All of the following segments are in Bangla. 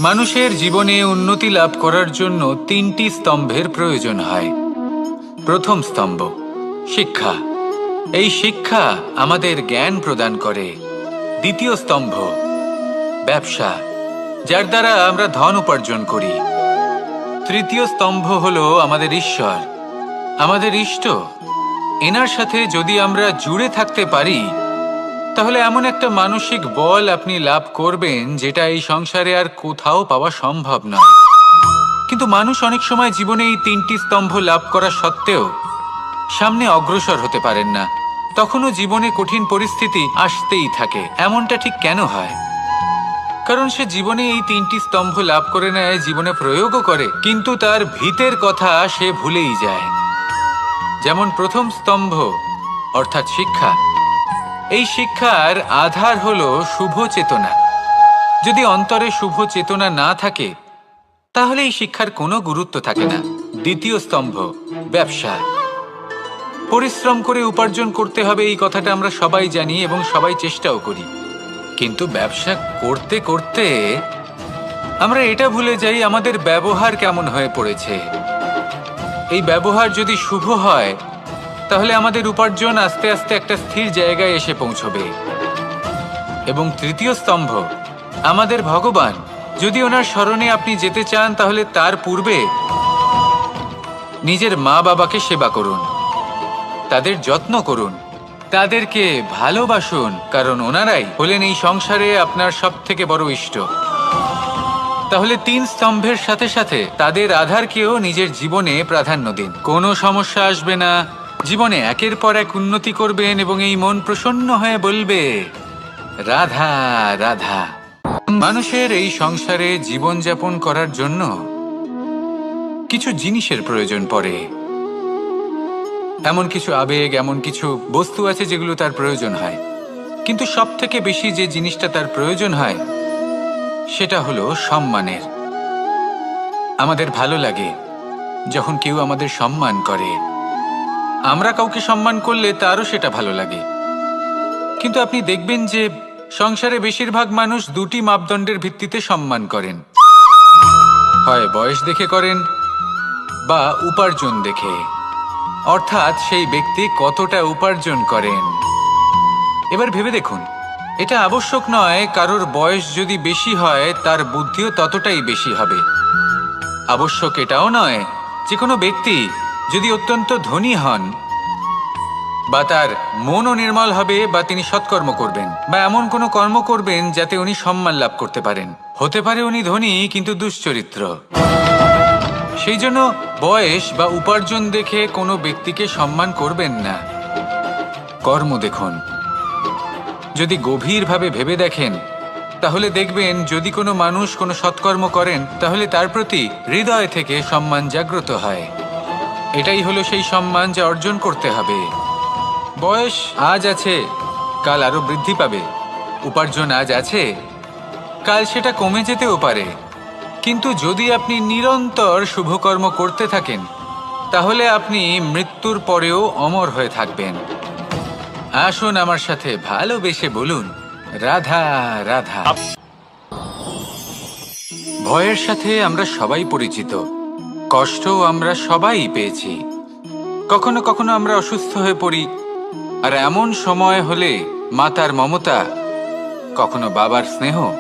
মানুষের জীবনে উন্নতি লাভ করার জন্য তিনটি স্তম্ভের প্রয়োজন হয়। প্রথম স্তম্ভ শিক্ষা। এই শিক্ষা আমাদের জ্ঞান প্রদান করে। দ্বিতীয় স্তম্ভ ব্যবসা, যার দ্বারা আমরা ধন উপার্জন করি। তৃতীয় স্তম্ভ হলো আমাদের ঈশ্বর, আমাদের ইষ্ট। এনার সাথে যদি আমরা জুড়ে থাকতে পারি, তাহলে এমন একটা মানসিক বল আপনি লাভ করবেন যেটা এই সংসারে আর কোথাও পাওয়া সম্ভব নয়। কিন্তু মানুষ অনেক সময় জীবনে এই তিনটি স্তম্ভ লাভ করা সত্ত্বেও সামনে অগ্রসর হতে পারেন না। তখনও জীবনে কঠিন পরিস্থিতি আসতেই থাকে। এমনটা ঠিক কেন হয়? কারণ সে জীবনে এই তিনটি স্তম্ভ লাভ করে নেয়, জীবনে প্রয়োগও করে, কিন্তু তার ভিতের কথা সে ভুলেই যায়। যেমন প্রথম স্তম্ভ অর্থাৎ শিক্ষা। এই শিক্ষার আধার হলো শুভ চেতনা। যদি অন্তরে শুভ চেতনা না থাকে, তাহলে এই শিক্ষার কোনো গুরুত্ব থাকে না। দ্বিতীয় স্তম্ভ ব্যবসা। পরিশ্রম করে উপার্জন করতে হবে, এই কথাটা আমরা সবাই জানি এবং সবাই চেষ্টাও করি। কিন্তু ব্যবসা করতে করতে আমরা এটা ভুলে যাই আমাদের ব্যবহার কেমন হয়ে পড়েছে। এই ব্যবহার যদি শুভ হয়, তাহলে আমাদের উপার্জন আস্তে আস্তে একটা স্থির জায়গায় এসে পৌঁছবে। এবং তৃতীয় স্তম্ভ আমাদের ভগবান। যদি ওনার স্মরণে আপনি যেতে চান, তাহলে তার পূর্বে নিজের মা বাবাকে সেবা করুন, তাদের যত্ন করুন, তাদেরকে ভালোবাসুন, কারণ ওনারাই হলেন এই সংসারে আপনার সবথেকে বড় ইষ্ট। তাহলে তিন স্তম্ভের সাথে সাথে তাদের আধারকেও নিজের জীবনে প্রাধান্য দিন। কোনো সমস্যা আসবে না, জীবনে একের পর এক উন্নতি করবেন এবং এই মন প্রসন্ন হয়ে বলবে রাধা রাধা। মানুষের এই সংসারে জীবনযাপন করার জন্য কিছু জিনিসের প্রয়োজন পড়ে। এমন কিছু আবেগ, এমন কিছু বস্তু আছে যেগুলো তার প্রয়োজন হয়। কিন্তু সব থেকে বেশি যে জিনিসটা তার প্রয়োজন হয়, সেটা হলো সম্মানের। আমাদের ভালো লাগে যখন কেউ আমাদের সম্মান করে। আমরা কাউকে সম্মান করলে তারও সেটা ভালো লাগে। কিন্তু আপনি দেখবেন যে সংসারে বেশিরভাগ মানুষ দুটি মাপদণ্ডের ভিত্তিতে সম্মান করেন। হয় বয়স দেখে করেন বা উপার্জন দেখে, অর্থাৎ সেই ব্যক্তি কতটা উপার্জন করেন। এবার ভেবে দেখুন, এটা আবশ্যক নয় কারোর বয়স যদি বেশি হয় তার বুদ্ধিও ততটাই বেশি হবে। আবশ্যক এটাও নয় যে কোনো ব্যক্তি যদি অত্যন্ত ধনী হন বা তার মনও নির্মল হবে বা তিনি সৎকর্ম করবেন বা এমন কোনো কর্ম করবেন যাতে উনি সম্মান লাভ করতে পারেন। হতে পারে উনি ধনী কিন্তু দুশ্চরিত্র। সেই জন্য বয়স বা উপার্জন দেখে কোনো ব্যক্তিকে সম্মান করবেন না। কর্ম দেখুন। যদি গভীরভাবে ভেবে দেখেন, তাহলে দেখবেন যদি কোনো মানুষ কোনো সৎকর্ম করেন, তাহলে তার প্রতি হৃদয় থেকে সম্মান জাগ্রত হয়। এটাই হলো সেই সম্মান যা অর্জন করতে হবে। বয়স আজ আছে, কাল আরো বৃদ্ধি পাবে। উপার্জন আজ আছে, কাল সেটা কমে যেতেও পারে। কিন্তু যদি আপনি নিরন্তর শুভকর্ম করতে থাকেন, তাহলে আপনি মৃত্যুর পরেও অমর হয়ে থাকবেন। আসুন আমার সাথে ভালোবেসে বলুন রাধা রাধা। ভয়ের সাথে আমরা সবাই পরিচিত, কষ্টও আমরা সবাই পেয়েছি। কখনো কখনো আমরা অসুস্থ হয়ে পড়ি, আর এমন সময় হলে মাতার মমতা, কখনো বাবার স্নেহ,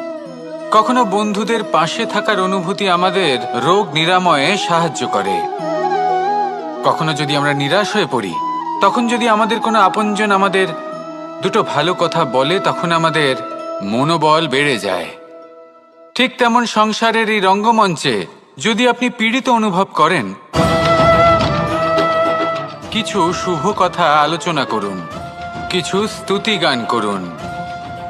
কখনো বন্ধুদের পাশে থাকার অনুভূতি আমাদের রোগ নিরাময়ে সাহায্য করে। কখনো যদি আমরা নিরাশ হয়ে পড়ি, তখন যদি আমাদের কোনো আপনজন আমাদের দুটো ভালো কথা বলে, তখন আমাদের মনোবল বেড়ে যায়। ঠিক তেমন সংসারের এই রঙ্গমঞ্চে যদি আপনি পীড়িত অনুভব করেন, কিছু শুভ কথা আলোচনা করুন, কিছু স্তুতি গান করুন,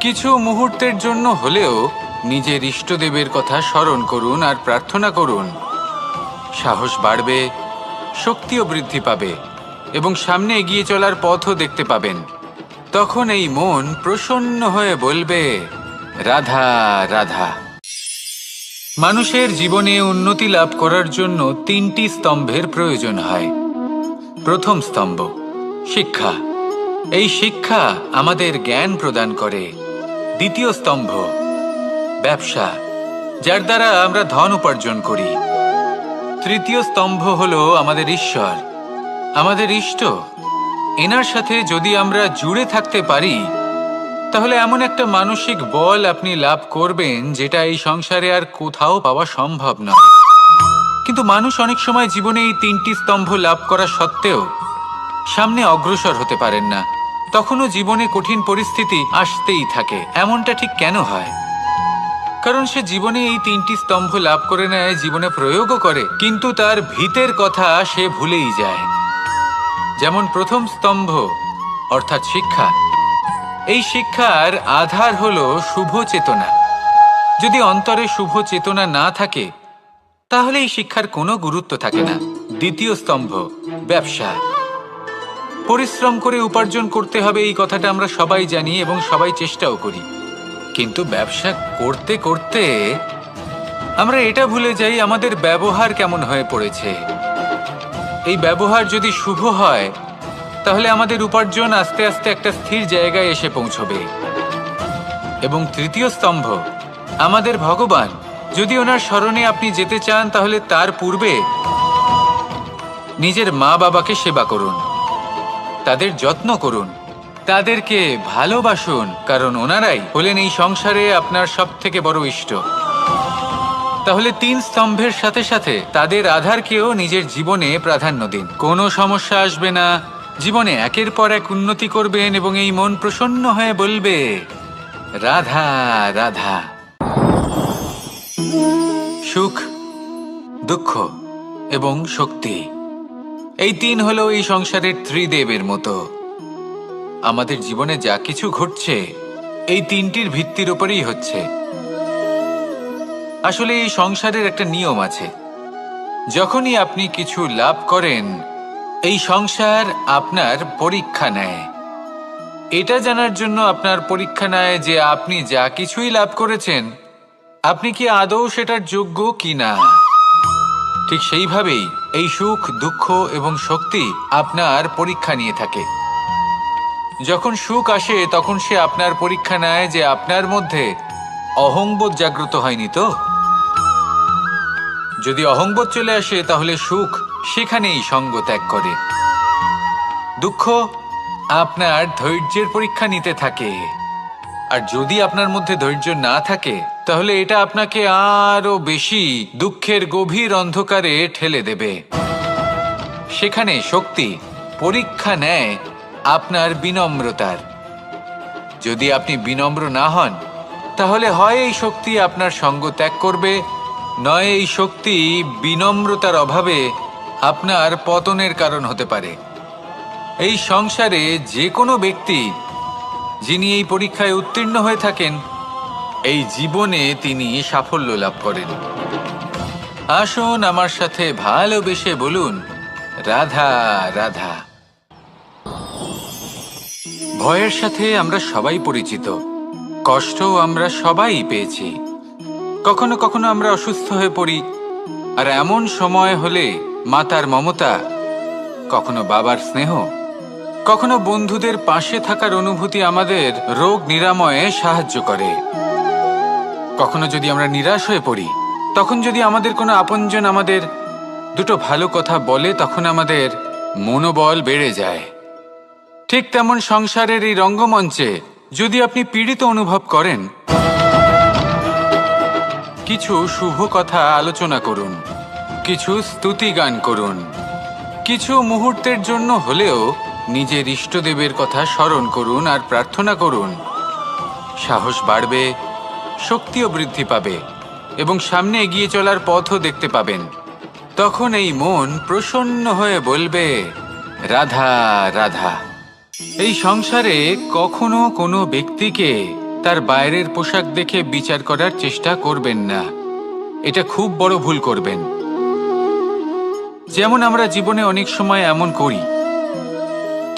কিছু মুহূর্তের জন্য হলেও নিজের ইষ্টদেবের কথা স্মরণ করুন আর প্রার্থনা করুন। সাহস বাড়বে, শক্তিও বৃদ্ধি পাবে এবং সামনে এগিয়ে চলার পথও দেখতে পাবেন। তখন এই মন প্রসন্ন হয়ে বলবে রাধা রাধা। মানুষের জীবনে উন্নতি লাভ করার জন্য তিনটি স্তম্ভের প্রয়োজন হয়। প্রথম স্তম্ভ শিক্ষা। এই শিক্ষা আমাদের জ্ঞান প্রদান করে। দ্বিতীয় স্তম্ভ ব্যবসা, যার দ্বারা আমরা ধন উপার্জন করি। তৃতীয় স্তম্ভ হলো আমাদের ঈশ্বর, আমাদের ইষ্ট। এনার সাথে যদি আমরা জুড়ে থাকতে পারি, তাহলে এমন একটা মানসিক বল আপনি লাভ করবেন যেটা এই সংসারে আর কোথাও পাওয়া সম্ভব নয়। কিন্তু মানুষ অনেক সময় জীবনে এই তিনটি স্তম্ভ লাভ করা সত্ত্বেও সামনে অগ্রসর হতে পারেন না। তখনও জীবনে কঠিন পরিস্থিতি আসতেই থাকে। এমনটা ঠিক কেন হয়? কারণ সে জীবনে এই তিনটি স্তম্ভ লাভ করে নেয়, জীবনে প্রয়োগও করে, কিন্তু তার ভিতের কথা সে ভুলেই যায়। যেমন প্রথম স্তম্ভ অর্থাৎ শিক্ষা। এই শিক্ষার আধার হলো শুভ চেতনা। যদি অন্তরে শুভ চেতনা না থাকে, তাহলে এই শিক্ষার কোনো গুরুত্ব থাকে না। দ্বিতীয় স্তম্ভ ব্যবসা। পরিশ্রম করে উপার্জন করতে হবে, এই কথাটা আমরা সবাই জানি এবং সবাই চেষ্টাও করি। কিন্তু ব্যবসা করতে করতে আমরা এটা ভুলে যাই আমাদের ব্যবহার কেমন হয়ে পড়েছে। এই ব্যবহার যদি শুভ হয়, তাহলে আমাদের উপার্জন আস্তে আস্তে একটা স্থির জায়গায় এসে পৌঁছবে। এবং তৃতীয় স্তম্ভ আমাদের ভগবান। যদি ওনার শরণে আপনি যেতে চান, তাহলে তার পূর্বে নিজের মা বাবাকে সেবা করুন, তাদের যত্ন করুন, তাদেরকে ভালোবাসুন, কারণ ওনারাই হলেন এই সংসারে আপনার সবথেকে বড় ইষ্ট। তাহলে তিন স্তম্ভের সাথে সাথে তাদের আধারকেও নিজের জীবনে প্রাধান্য দিন। কোনো সমস্যা আসবে না, জীবনে একের পর এক উন্নতি করবেন এবং এই মন প্রসন্ন হয়ে বলবে রাধা রাধা। সুখ, দুঃখ এবং শক্তি, এই তিন হলো এই সংসারের ত্রিদেবের মতো। আমাদের জীবনে যা কিছু ঘটছে এই তিনটির ভিত্তির উপরেই হচ্ছে। আসলে এই সংসারের একটা নিয়ম আছে, যখনই আপনি কিছু লাভ করেন, এই সংসার আপনার পরীক্ষা নেয়। এটা জানার জন্য আপনার পরীক্ষা নেয় যে আপনি যা কিছুই লাভ করেছেন, আপনি কি আদৌ সেটার যোগ্য কিনা। ঠিক সেইভাবেই এই সুখ, দুঃখ এবং শক্তি আপনার পরীক্ষা নিয়ে থাকে। যখন সুখ আসে, তখন সে আপনার পরীক্ষা নেয় যে আপনার মধ্যে অহংবোধ জাগ্রত হয়নি তো। যদি অহংবোধ চলে আসে, তাহলে সুখ সেখানেই সঙ্গ ত্যাগ করে। দুঃখ আপনার ধৈর্যের পরীক্ষা নিতে থাকে, আর যদি আপনার মধ্যে ধৈর্য না থাকে, তাহলে এটা আপনাকে আরো বেশি দুঃখের গভীর অন্ধকারে ঠেলে দেবে। সেখানে শক্তি পরীক্ষা নেয় আপনার বিনম্রতার। যদি আপনি বিনম্র না হন, তাহলে হয় এই শক্তি আপনার সঙ্গ ত্যাগ করবে, নয় এই শক্তি বিনম্রতার অভাবে আপনার পতনের কারণ হতে পারে। এই সংসারে যে কোনো ব্যক্তি যিনি এই পরীক্ষায় উত্তীর্ণ হয়ে থাকেন, এই জীবনে তিনি সাফল্য লাভ করেন। আসুন আমার সাথে ভালোবেসে বলুন রাধা রাধা। ভয়ের সাথে আমরা সবাই পরিচিত, কষ্টও আমরা সবাই পেয়েছি। কখনো কখনো আমরা অসুস্থ হয়ে পড়ি, আর এমন সময় হলে মাতার মমতা, কখনো বাবার স্নেহ, কখনো বন্ধুদের পাশে থাকার অনুভূতি আমাদের রোগ নিরাময়ে সাহায্য করে। কখনো যদি আমরা নিরাশ হয়ে পড়ি, তখন যদি আমাদের কোনো আপনজন আমাদের দুটো ভালো কথা বলে, তখন আমাদের মনোবল বেড়ে যায়। ঠিক তেমন সংসারের এই রঙ্গমঞ্চে যদি আপনি পীড়িত অনুভব করেন, কিছু শুভ কথা আলোচনা করুন, কিছু স্তুতি গান করুন, কিছু মুহূর্তের জন্য হলেও নিজের ইষ্টদেবের কথা স্মরণ করুন আর প্রার্থনা করুন। সাহস বাড়বে, শক্তিও বৃদ্ধি পাবে এবং সামনে এগিয়ে চলার পথও দেখতে পাবেন। তখন এই মন প্রসন্ন হয়ে বলবে রাধা রাধা। এই সংসারে কখনো কোনো ব্যক্তিকে তার বাইরের পোশাক দেখে বিচার করার চেষ্টা করবেন না, এটা খুব বড় ভুল করবেন। যেমন আমরা জীবনে অনেক সময় এমন করি,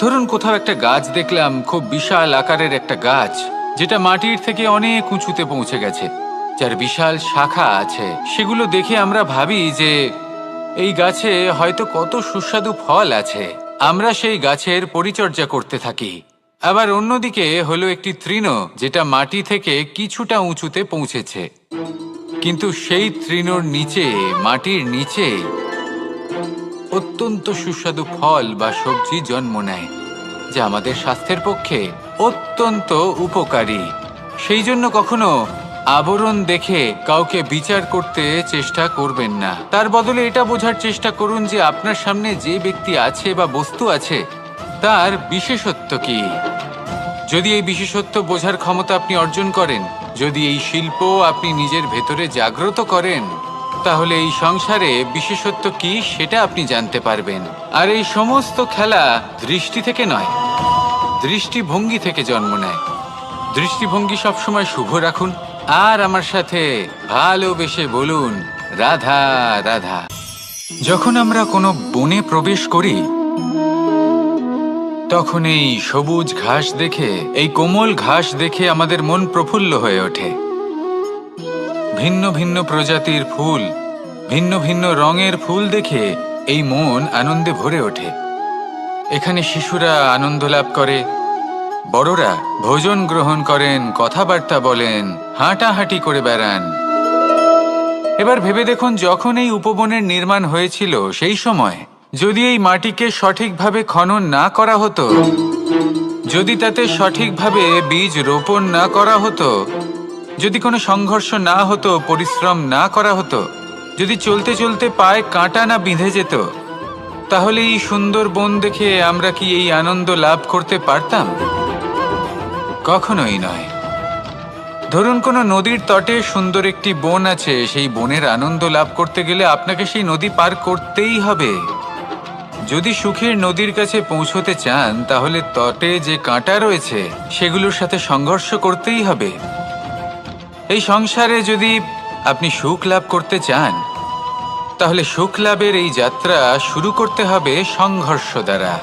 ধরুন কোথাও একটা গাছ দেখলাম, খুব বিশাল আকারের একটা গাছ, যেটা মাটির থেকে অনেক উঁচুতে পৌঁছে গেছে, যার বিশাল শাখা আছে। সেগুলো দেখে আমরা ভাবি যে এই গাছে হয়তো কত সুস্বাদু ফল আছে। আমরা সেই গাছের পরিচর্যা করতে থাকি। আবার অন্যদিকে হলো একটি তৃণ, যেটা মাটি থেকে কিছুটা উঁচুতে পৌঁছেছে। কিন্তু সেই তৃণর নিচে, মাটির নিচে অত্যন্ত সুস্বাদু ফল বা সবজি জন্ম নেয়, যা আমাদের স্বাস্থ্যের পক্ষে অত্যন্ত উপকারী। সেই জন্য কখনো আবরণ দেখে কাউকে বিচার করতে চেষ্টা করবেন না। তার বদলে এটা বোঝার চেষ্টা করুন যে আপনার সামনে যে ব্যক্তি আছে বা বস্তু আছে তার বিশেষত্ব কি। যদি এই বিশেষত্ব বোঝার ক্ষমতা আপনি অর্জন করেন, যদি এই শিল্প আপনি নিজের ভেতরে জাগ্রত করেন, তাহলে এই সংসারে বিশেষত্ব কি সেটা আপনি জানতে পারবেন। আর এই সমস্ত খেলা দৃষ্টি থেকে নয়, দৃষ্টিভঙ্গি থেকে জন্ম নেয়। দৃষ্টিভঙ্গি সবসময় শুভ রাখুন আর আমার সাথে ভালোবেসে বলুন, রাধা রাধা। যখন আমরা কোনো বনে প্রবেশ করি, তখন এই সবুজ ঘাস দেখে, এই কোমল ঘাস দেখে আমাদের মন প্রফুল্ল হয়ে ওঠে। ভিন্ন ভিন্ন প্রজাতির ফুল, ভিন্ন ভিন্ন রঙের ফুল দেখে এই মন আনন্দে ভরে ওঠে। এখানে শিশুরা আনন্দ লাভ করে, বড়রা ভোজন গ্রহণ করেন, কথাবার্তা বলেন, হাঁটাহাঁটি করে বেড়ান। এবার ভেবে দেখুন, যখন এই উপবনের নির্মাণ হয়েছিল সেই সময় যদি এই মাটিকে সঠিকভাবে খনন না করা হতো, যদি তাতে সঠিকভাবে বীজ রোপণ না করা হতো, যদি কোনো সংঘর্ষ না হতো, পরিশ্রম না করা হতো, যদি চলতে চলতে পায়ে কাঁটা না বিঁধে যেত, তাহলে এই সুন্দর বন দেখে আমরা কি এই আনন্দ লাভ করতে পারতাম? কখনোই নয়। ধরুন কোনো নদীর তটে সুন্দর একটি বন আছে, সেই বনের আনন্দ লাভ করতে গেলে আপনাকে সেই নদী পার করতেই হবে। যদি সুখের নদীর কাছে পৌঁছতে চান, তাহলে তটে যে কাঁটা রয়েছে সেগুলোর সাথে সংঘর্ষ করতেই হবে। এই সংসারে যদি আপনি সুখ লাভ করতে চান, তাহলে সুখ লাভের এই যাত্রা শুরু করতে হবে সংঘর্ষ দ্বারা।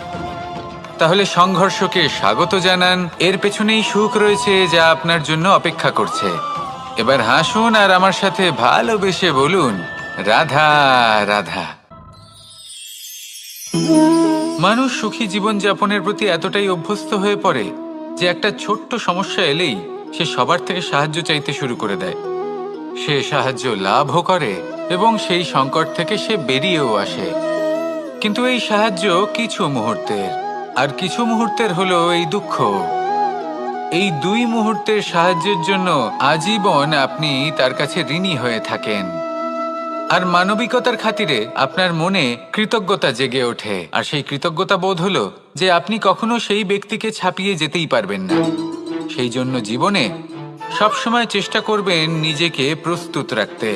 তাহলে সংঘর্ষকে স্বাগত জানান, এর পেছনেই সুখ রয়েছে যা আপনার জন্য অপেক্ষা করছে। এবার হাসুন আর আমার সাথে ভালোবেসে বলুন, রাধা রাধা। মানুষ সুখী জীবনযাপনের প্রতি এতটাই অভ্যস্ত হয়ে পড়ে যে একটা ছোট্ট সমস্যা এলেই সে সবার থেকে সাহায্য চাইতে শুরু করে দেয়। সে সাহায্য লাভও করে এবং সেই সংকট থেকে সে বেরিয়েও আসে। কিন্তু এই সাহায্য কিছু মুহূর্তের, আর কিছু মুহূর্তের হলো এই দুঃখ। এই দুই মুহূর্তের সাহায্যের জন্য আজীবন আপনি তার কাছে ঋণী হয়ে থাকেন। আর মানবিকতার খাতিরে আপনার মনে কৃতজ্ঞতা জেগে ওঠে, আর সেই কৃতজ্ঞতা বোধ হলো যে আপনি কখনো সেই ব্যক্তিকে ছাপিয়ে যেতেই পারবেন না। সেই জন্য জীবনে সবসময় চেষ্টা করবেন নিজেকে প্রস্তুত রাখতে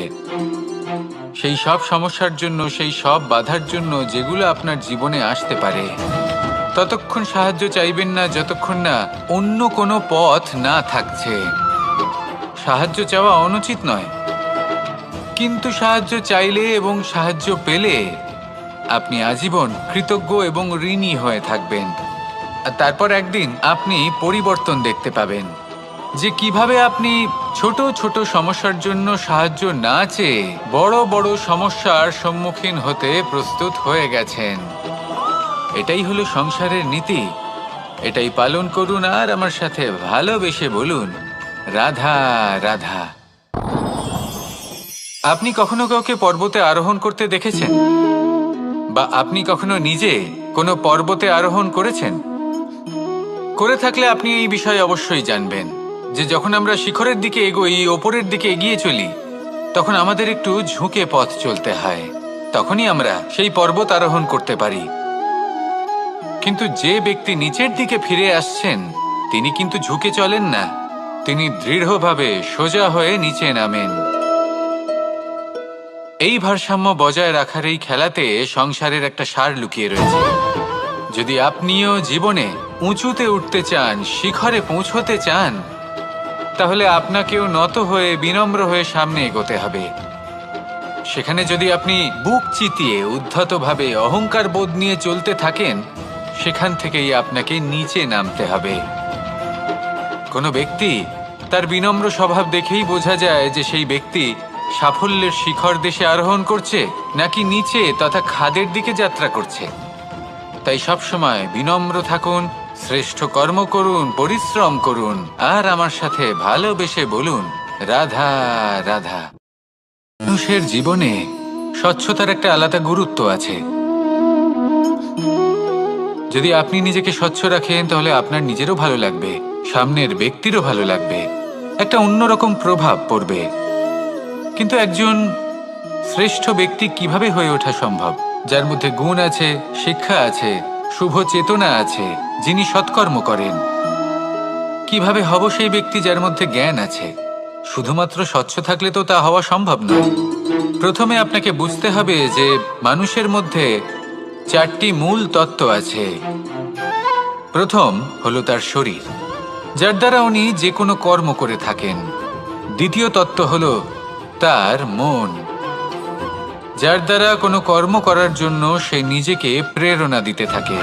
সেই সব সমস্যার জন্য, সেই সব বাধার জন্য যেগুলো আপনার জীবনে আসতে পারে। ততক্ষণ সাহায্য চাইবেন না যতক্ষণ না অন্য কোনো পথ না থাকছে। সাহায্য চাওয়া অনুচিত নয়, কিন্তু সাহায্য চাইলে এবং সাহায্য পেলে আপনি আজীবন কৃতজ্ঞ এবং ঋণী হয়ে থাকবেন। আর তারপর একদিন আপনি পরিবর্তন দেখতে পাবেন যে কিভাবে আপনি ছোট ছোট সমস্যার জন্য সাহায্য না চেয়ে বড় বড় সমস্যার সম্মুখীন হতে প্রস্তুত হয়ে গেছেন। এটাই হলো সংসারের নীতি। এটাই পালন করুন আর আমার সাথে ভালোবেসে বলুন, রাধা রাধা। আপনি কখনো কাউকে পর্বতে আরোহণ করতে দেখেছেন? বা আপনি কখনো নিজে কোনো পর্বতে আরোহণ করেছেন? করে থাকলে আপনি এই বিষয়ে অবশ্যই জানবেন যে যখন আমরা শিখরের দিকে এগোই, ওপরের দিকে এগিয়ে চলি, তখন আমাদের একটু ঝুঁকে পথ চলতে হয়। তখনই আমরা সেই পর্বত আরোহণ করতে পারি। কিন্তু যে ব্যক্তি নিচের দিকে ফিরে আসছেন, তিনি কিন্তু ঝুঁকে চলেন না, তিনি দৃঢ়ভাবে সোজা হয়ে নিচে নামেন। এই ভারসাম্য বজায় রাখার এই খেলাতে সংসারের একটা সার লুকিয়ে রয়েছে। যদি আপনিও জীবনে উঁচুতে উঠতে চান, শিখরে পৌঁছতে চান, তাহলে আপনাকেও নত হয়ে, বিনম্র হয়ে সামনে এগোতে হবে। সেখানে যদি আপনি বুক চিতিয়ে, উদ্ধতভাবে, অহংকার বোধ নিয়ে চলতে থাকেন, সেখান থেকেই আপনাকে নিচে নামতে হবে। কোনো ব্যক্তি তার বিনম্র স্বভাব দেখেই বোঝা যায় যে সেই ব্যক্তি সাফল্যের শিখর দেশে আরোহণ করছে নাকি নিচে তথা খাদের দিকে যাত্রা করছে। তাই সবসময় বিনম্র থাকুন, শ্রেষ্ঠ কর্ম করুন, পরিশ্রম করুন আর আমার সাথে ভালোবেসে বলুন, রাধা রাধা। মানুষের জীবনে স্বচ্ছতার একটা আলাদা গুরুত্ব আছে। যদি আপনি নিজেকে স্বচ্ছ রাখেন তাহলে আপনার নিজেরও ভালো লাগবে, সামনের ব্যক্তিরও ভালো লাগবে, একটা অন্যরকম প্রভাব পড়বে। কিন্তু একজন শ্রেষ্ঠ ব্যক্তি কিভাবে হয়ে ওঠা সম্ভব? যার মধ্যে গুণ আছে, শিক্ষা আছে, শুভ চেতনা আছে, যিনি সৎকর্ম করেন। কিভাবে হব সেই ব্যক্তি যার মধ্যে জ্ঞান আছে? শুধুমাত্র স্বচ্ছ থাকলে তো তা হওয়া সম্ভব নয়। প্রথমে আপনাকে বুঝতে হবে যে মানুষের মধ্যে 4টি মূল তত্ত্ব আছে। প্রথম হলো তার শরীর, যার দ্বারা উনি যে কোনো কর্ম করে থাকেন। দ্বিতীয় তত্ত্ব হলো তার মন, যার দ্বারা কোনো কর্ম করার জন্য সে নিজেকে প্রেরণা দিতে থাকে।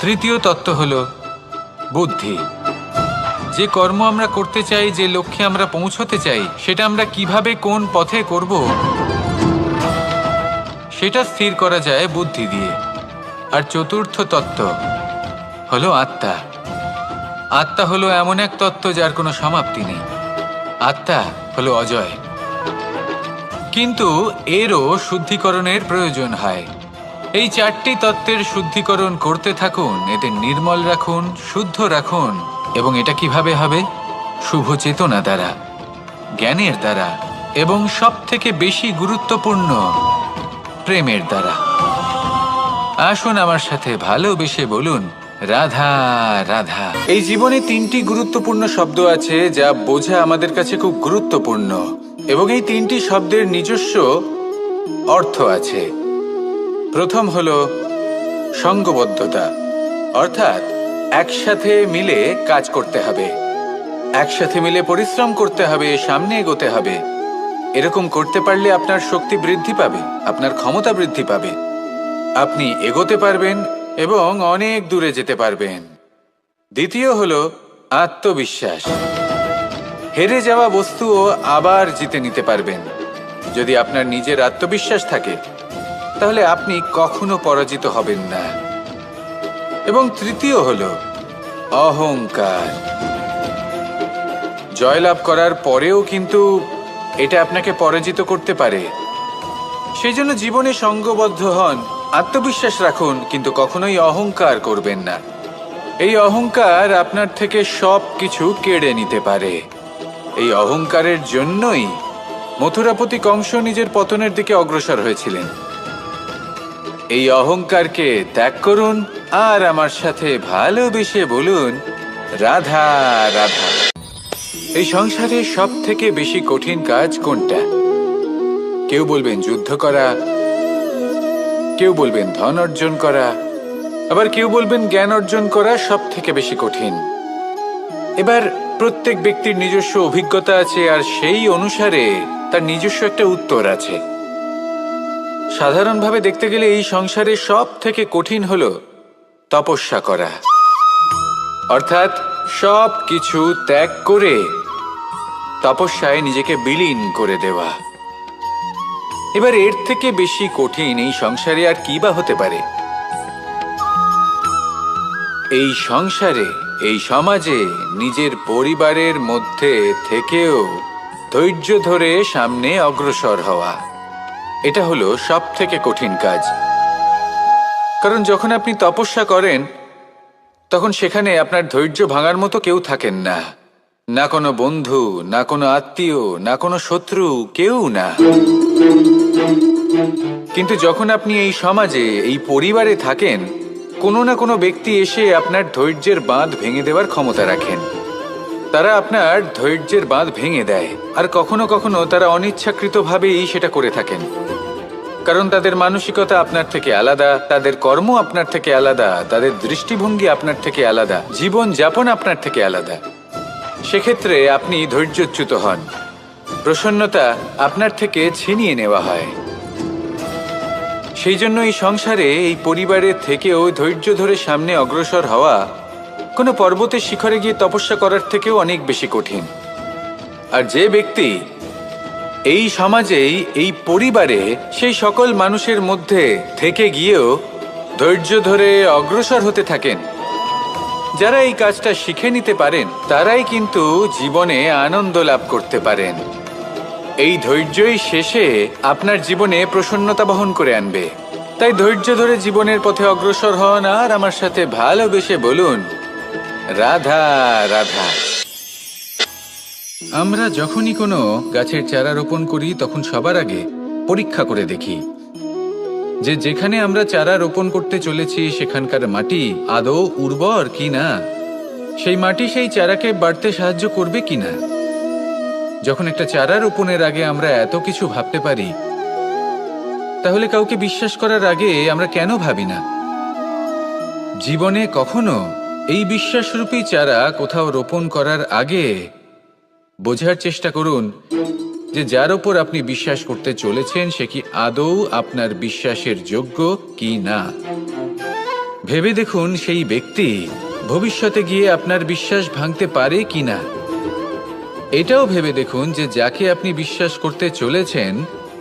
তৃতীয় তত্ত্ব হলো বুদ্ধি, যে কর্ম আমরা করতে চাই, যে লক্ষ্যে আমরা পৌঁছতে চাই, সেটা আমরা কিভাবে কোন পথে করব সেটা স্থির করা যায় বুদ্ধি দিয়ে। আর চতুর্থ তত্ত্ব হলো আত্মা। আত্মা হলো এমন এক তত্ত্ব যার কোনো সমাপ্তি নেই। আত্মা হলো অজয়। কিন্তু এরও শুদ্ধিকরণের প্রয়োজন হয়। এই 4টি তত্ত্বের শুদ্ধিকরণ করতে থাকুন, এদের নির্মল রাখুন, শুদ্ধ রাখুন। এবং এটা কিভাবে হবে? শুভ চেতনা দ্বারা, জ্ঞানের দ্বারা, এবং সব থেকে বেশি গুরুত্বপূর্ণ প্রেমের দ্বারা। আসুন আমার সাথে ভালোবেসে বলুন, রাধা রাধা। এই জীবনে 3টি গুরুত্বপূর্ণ শব্দ আছে যা বোঝা আমাদের কাছে খুব গুরুত্বপূর্ণ, এবং এই 3টি শব্দের নিজস্ব অর্থ আছে। প্রথম হলো সঙ্গবদ্ধতা, অর্থাৎ একসাথে মিলে কাজ করতে হবে, একসাথে মিলে পরিশ্রম করতে হবে, সামনে এগোতে হবে। এরকম করতে পারলে আপনার শক্তি বৃদ্ধি পাবে, আপনার ক্ষমতা বৃদ্ধি পাবে, আপনি এগোতে পারবেন এবং অনেক দূরে যেতে পারবেন। দ্বিতীয় হলো আত্মবিশ্বাস। হেরে যাওয়া বস্তুও আবার জিতে নিতে পারবেন। যদি আপনার নিজের আত্মবিশ্বাস থাকে তাহলে আপনি কখনো পরাজিত হবেন না। এবং তৃতীয় হলো অহংকার। জয়লাভ করার পরেও কিন্তু এটা আপনাকে পরাজিত করতে পারে। সেই জন্য জীবনে সঙ্গবদ্ধ হন, আত্মবিশ্বাস রাখুন, কিন্তু কখনোই অহংকার করবেন না। এই অহংকার আপনার থেকে সব কিছু কেড়ে নিতে পারে। এই অহংকারের জন্যই মথুরাপতি কংস নিজের পতনের দিকে অগ্রসর হয়েছিলেন। এই অহংকারকে ত্যাগ করুন আর আমার সাথে ভালোবেসে বলুন, রাধা রাধা। এই সংসারে সব থেকে বেশি কঠিন কাজ কোনটা? কেউ বলবেন যুদ্ধ করা, কেউ বলবেন ধন অর্জন করা, আবার কেউ বলবেন জ্ঞান অর্জন করা সব থেকে বেশি কঠিন। এবার প্রত্যেক ব্যক্তির নিজস্ব অভিজ্ঞতা আছে আর সেই অনুসারে তার নিজস্ব একটা উত্তর আছে। সাধারণভাবে দেখতে গেলে এই সংসারে সব থেকে কঠিন হলো তপস্যা করা, অর্থাৎ সব কিছু ত্যাগ করে তপস্যায় নিজেকে বিলীন করে দেওয়া। এবার এর থেকে বেশি কঠিন এই সংসারে আর কি বা হতে পারে? এই সংসারে, এই সমাজে, নিজের পরিবারের মধ্যে থেকেও ধৈর্য ধরে সামনে অগ্রসর হওয়া, এটা হলো সব থেকে কঠিন কাজ। কারণ যখন আপনি তপস্যা করেন তখন সেখানে আপনার ধৈর্য ভাঙার মতো কেউ থাকেন না, না কোনো বন্ধু, না কোনো আত্মীয়, না কোনো শত্রু, কেউ না। কিন্তু যখন আপনি এই সমাজে, এই পরিবারে থাকেন, কোনো না কোনো ব্যক্তি এসে আপনার ধৈর্যের বাঁধ ভেঙে দেওয়ার ক্ষমতা রাখেন। তারা আপনার ধৈর্যের বাঁধ ভেঙে দেয়, আর কখনো কখনো তারা অনিচ্ছাকৃতভাবেই সেটা করে থাকেন। কারণ তাদের মানসিকতা আপনার থেকে আলাদা, তাদের কর্ম আপনার থেকে আলাদা, তাদের দৃষ্টিভঙ্গি আপনার থেকে আলাদা, জীবন যাপন আপনার থেকে আলাদা। সেক্ষেত্রে আপনি ধৈর্যচ্যুত হন, প্রসন্নতা আপনার থেকে ছিনিয়ে নেওয়া হয়। সেই জন্য এই সংসারে, এই পরিবারের থেকেও ধৈর্য ধরে সামনে অগ্রসর হওয়া কোনো পর্বতের শিখরে গিয়ে তপস্যা করার থেকেও অনেক বেশি কঠিন। আর যে ব্যক্তি এই সমাজেই, এই পরিবারে, সেই সকল মানুষের মধ্যে থেকে গিয়েও ধৈর্য ধরে অগ্রসর হতে থাকেন, যারা এই কাজটা শিখে নিতে পারেন, তারাই কিন্তু জীবনে আনন্দ লাভ করতে পারেন। এই ধৈর্যই শেষে আপনার জীবনে প্রসন্নতা বহন করে আনবে। তাই ধৈর্য ধরে জীবনের পথে অগ্রসর হন আর আমার সাথে ভালোবেসে বলুন, রাধা রাধা। আমরা যখনই কোনো গাছের চারা রোপণ করি তখন সবার আগে পরীক্ষা করে দেখি যে যেখানে আমরা চারা রোপণ করতে চলেছি সেখানকার মাটি আদৌ উর্বর কিনা, সেই মাটি সেই চারাকে বাড়তে সাহায্য করবে কিনা। যখন একটা চারা রোপণের আগে আমরা এত কিছু ভাবতে পারি, তাহলে কাউকে বিশ্বাস করার আগে আমরা কেন ভাবি না? জীবনে কখনো এই বিশ্বাসরূপী চারা কোথাও রোপণ করার আগে বোঝার চেষ্টা করুন যে যার ওপর আপনি বিশ্বাস করতে চলেছেন সে কি আদৌ আপনার বিশ্বাসের যোগ্য কি না। ভেবে দেখুন সেই ব্যক্তি ভবিষ্যতে গিয়ে আপনার বিশ্বাস ভাঙতে পারে কি না। এটাও ভেবে দেখুন যে যাকে আপনি বিশ্বাস করতে চলেছেন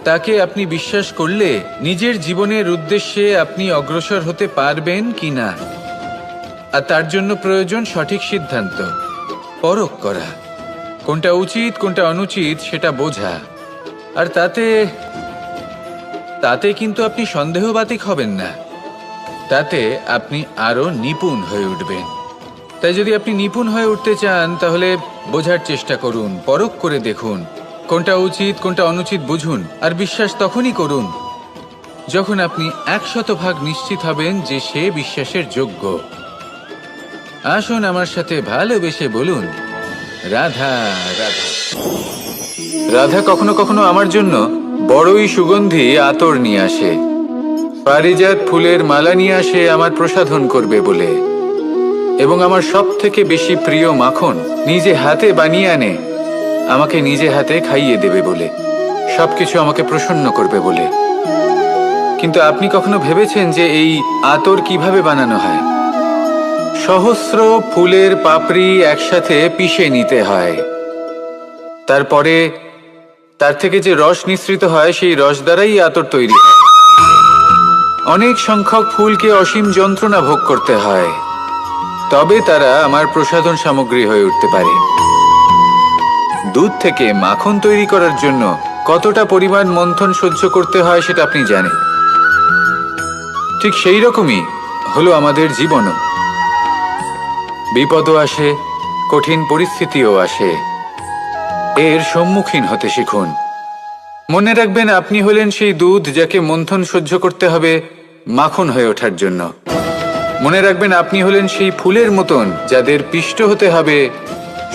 তাকে আপনি বিশ্বাস করলে নিজের জীবনের উদ্দেশ্যে আপনি অগ্রসর হতে পারবেন কি না। আর তার জন্য প্রয়োজন সঠিক সিদ্ধান্ত, পরখ করা, কোনটা উচিত কোনটা অনুচিত সেটা বোঝা। আর তাতে কিন্তু আপনি সন্দেহবাতিক হবেন না, তাতে আপনি আরো নিপুণ হয়ে উঠবেন। তাই যদি আপনি নিপুণ হয়ে উঠতে চান তাহলে বোঝার চেষ্টা করুন, পরখ করে দেখুন, কোনটা উচিত কোনটা অনুচিত বুঝুন। আর বিশ্বাস তখনই করুন যখন আপনি 100% নিশ্চিত হবেন যে সে বিশ্বাসের যোগ্য। আসুন আমার সাথে ভালোবেসে বলুন, রাধা রাধা। রাধা কখনো কখনো আমার জন্য বড়ই সুগন্ধি আতর নিয়ে আসে, পারিজাত ফুলের মালা নিয়ে আসে আমার প্রসাধন করবে বলে, এবং আমার সব থেকে বেশি প্রিয় মাখন নিজে হাতে বানিয়ে আনে আমাকে নিজে হাতে খাইয়ে দেবে বলে, সবকিছু আমাকে প্রসন্ন করবে বলে। কিন্তু আপনি কখনো ভেবেছেন যে এই আতর কিভাবে বানানো হয়? সহস্র ফুলের পাপড়ি একসাথে পিষে নিতে হয়, তারপরে তার থেকে যে রস নিঃসৃত হয় সেই রস দ্বারাই আতর তৈরি হয়। অনেক সংখ্যক ফুলকে অসীম যন্ত্রণা ভোগ করতে হয়, তবে তারা আমার প্রসাধন সামগ্রী হয়ে উঠতে পারে। দুধ থেকে মাখন তৈরি করার জন্য কতটা পরিমাণ মন্থন সহ্য করতে হয় সেটা আপনি জানেন। ঠিক সেই রকমই হলো আমাদের জীবনও। বিপদও আসে, কঠিন পরিস্থিতিও আসে, এর সম্মুখীন হতে শিখুন। মনে রাখবেন আপনি হলেন সেই দুধ যাকে মন্থন সহ্য করতে হবে মাখন হয়ে ওঠার জন্য। মনে রাখবেন আপনি হলেন সেই ফুলের মতন যাদের পিষ্ট হতে হবে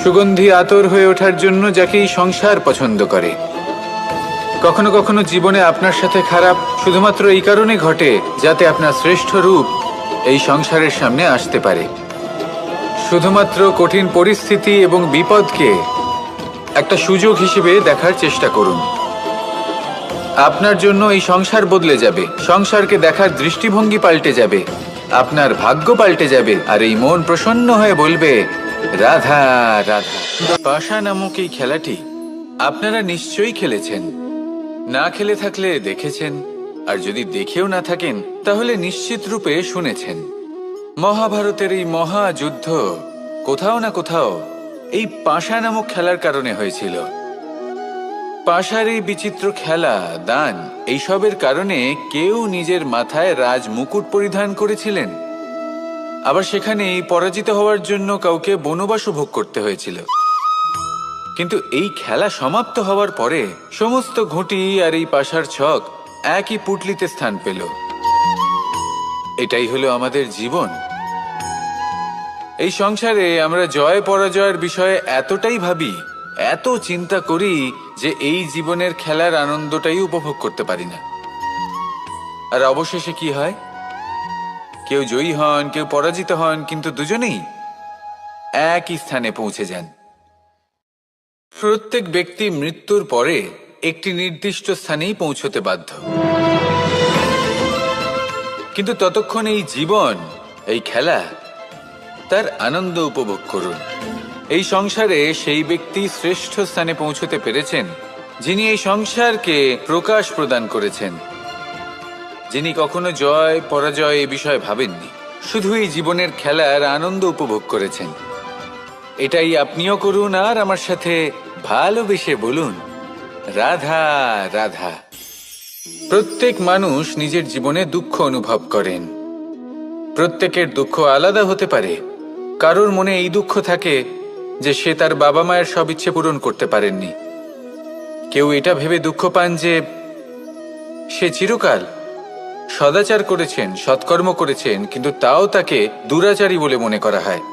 সুগন্ধি আতর হয়ে ওঠার জন্য, যাকে এই সংসার পছন্দ করে। কখনো কখনো জীবনে আপনার সাথে খারাপ শুধুমাত্র এই কারণে ঘটে যাতে আপনার শ্রেষ্ঠ রূপ এই সংসারের সামনে আসতে পারে। শুধুমাত্র কঠিন পরিস্থিতি এবং বিপদকে একটা সুযোগ হিসেবে দেখার চেষ্টা করুন। আপনার জন্য এই সংসার বদলে যাবে, সংসারকে দেখার দৃষ্টিভঙ্গি পাল্টে যাবে, আপনার ভাগ্য পাল্টে যাবে, আর এই মন প্রসন্ন হয়ে বলবে, রাধা রাধা। পাশা নামক এই খেলাটি আপনারা নিশ্চয়ই খেলেছেন, না খেলে থাকলে দেখেছেন, আর যদি দেখেও না থাকেন তাহলে নিশ্চিত রূপে শুনেছেন। মহাভারতের এই মহাযুদ্ধ কোথাও না কোথাও এই পাশা নামক খেলার কারণে হয়েছিল। পাশার এই বিচিত্র খেলা, দান, এইসবের কারণে কেউ নিজের মাথায় রাজ মুকুট পরিধান করেছিলেন, আবার সেখানেই পরাজিত হওয়ার জন্য কাউকে বনবাসও ভোগ করতে হয়েছিল। কিন্তু এই খেলা সমাপ্ত হওয়ার পরে সমস্ত ঘুঁটি আর এই পাশার ছক একই পুটলিতে স্থান পেল। এটাই হলো আমাদের জীবন। এই সংসারে আমরা জয় পরাজয়ের বিষয়ে এতটাই ভাবি, এত চিন্তা করি যে এই জীবনের খেলার আনন্দটাই উপভোগ করতে পারি না। আর অবশেষে কি হয়? কেউ জয়ী হন, কেউ পরাজিত হন, কিন্তু দুজনেই একই স্থানে পৌঁছে যান। প্রত্যেক ব্যক্তি মৃত্যুর পরে একটি নির্দিষ্ট স্থানেই পৌঁছতে বাধ্য, কিন্তু ততক্ষণ এই জীবন, এই খেলা, তার আনন্দ উপভোগ করুন। এই সংসারে সেই ব্যক্তি শ্রেষ্ঠ স্থানে পৌঁছতে পেরেছেন যিনি এই সংসারকে প্রকাশ প্রদান করেছেন, যিনি কখনো জয় পরাজয় এ বিষয়ে ভাবেননি, শুধু এই জীবনের খেলার আনন্দ উপভোগ করেছেন। এটাই আপনিও করুন আর আমার সাথে ভালোবেসে বলুন, রাধা রাধা। প্রত্যেক মানুষ নিজের জীবনে দুঃখ অনুভব করেন। প্রত্যেকের দুঃখ আলাদা হতে পারে। কারোর মনে এই দুঃখ থাকে যে সে তার বাবা মায়ের সব ইচ্ছে পূরণ করতে পারেননি। কেউ এটা ভেবে দুঃখ পান যে সে চিরকাল সদাচার করেছেন, সৎকর্ম করেছেন, কিন্তু তাও তাকে দুরাচারী বলে মনে করা হয়।